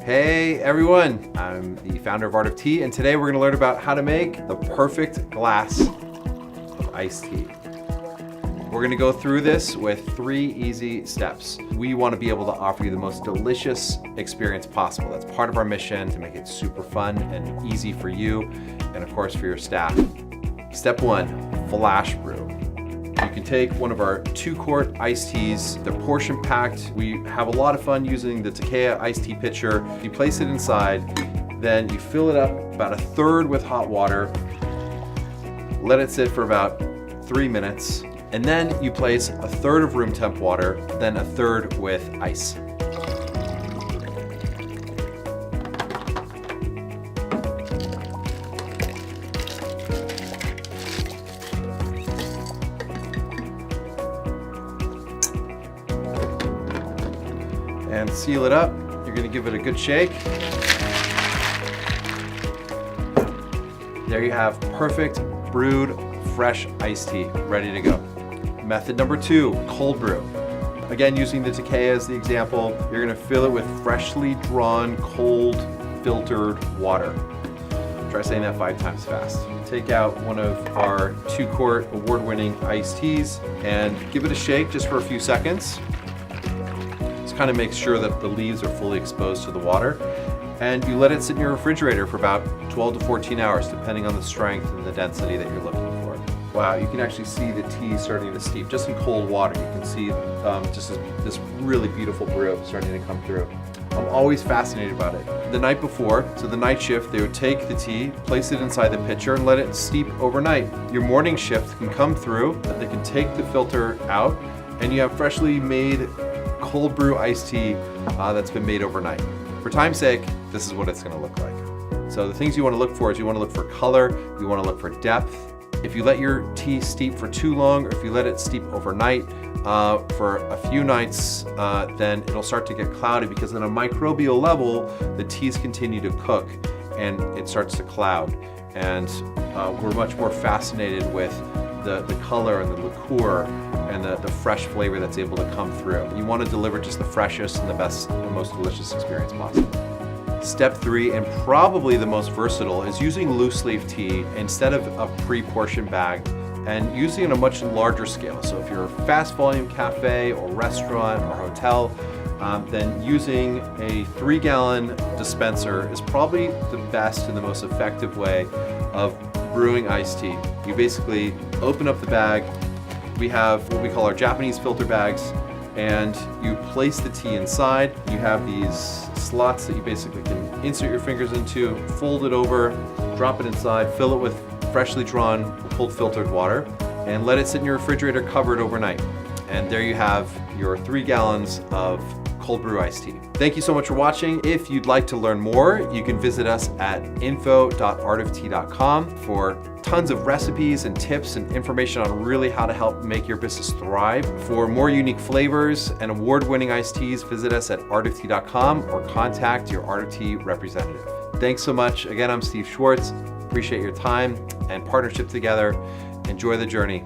Hey everyone, I'm the founder of Art of Tea, and today we're going to learn about how to make the perfect glass of iced tea. We're going to go through this with 3 easy steps. We want to be able to offer you the most delicious experience possible. That's part of our mission, to make it super fun and easy for you, and of course for your staff. Step 1, flash brew. You can take one of our 2-quart iced teas. They're portion packed. We have a lot of fun using the Takeya Iced Tea Pitcher. You place it inside, then you fill it up about 1/3 with hot water. Let it sit for about 3 minutes. And then you place 1/3 of room temp water, then 1/3 with ice. And seal it up. You're gonna give it a good shake. There you have perfect brewed fresh iced tea, ready to go. Method number 2, cold brew. Again, using the Takeya as the example, you're gonna fill it with freshly drawn, cold, filtered water. Try saying that 5 times fast. Take out one of our 2-quart award-winning iced teas and give it a shake just for a few seconds. Kind of makes sure that the leaves are fully exposed to the water, and you let it sit in your refrigerator for about 12 to 14 hours depending on the strength and the density that you're looking for. Wow, you can actually see the tea starting to steep just in cold water. You can see just this really beautiful brew starting to come through. I'm always fascinated about it. The night before, so the night shift, they would take the tea, place it inside the pitcher, and let it steep overnight. Your morning shift can come through, they can take the filter out, and you have freshly made cold brew iced tea that's been made overnight. For time's sake, this is what it's gonna look like. So the things you wanna look for is you wanna look for color, you wanna look for depth. If you let your tea steep for too long, or if you let it steep overnight for a few nights, then it'll start to get cloudy, because on a microbial level, the teas continue to cook and it starts to cloud. And we're much more fascinated with the color and the liqueur and the fresh flavor that's able to come through. You want to deliver just the freshest and the best and most delicious experience possible. Step 3, and probably the most versatile, is using loose leaf tea instead of a pre-portioned bag, and using it on a much larger scale. So if you're a fast volume cafe or restaurant or hotel, then using a 3-gallon dispenser is probably the best and the most effective way of brewing iced tea. You basically open up the bag. We have what we call our Japanese filter bags, and you place the tea inside. You have these slots that you basically can insert your fingers into, fold it over, drop it inside, fill it with freshly drawn, cold filtered water, and let it sit in your refrigerator covered overnight. And there you have your 3 gallons of cold brew iced tea. Thank you so much for watching. If you'd like to learn more, you can visit us at info.artoftea.com for tons of recipes and tips and information on really how to help make your business thrive. For more unique flavors and award-winning iced teas, visit us at artoftea.com or contact your Art of Tea representative. Thanks so much. Again, I'm Steve Schwartz. Appreciate your time and partnership together. Enjoy the journey.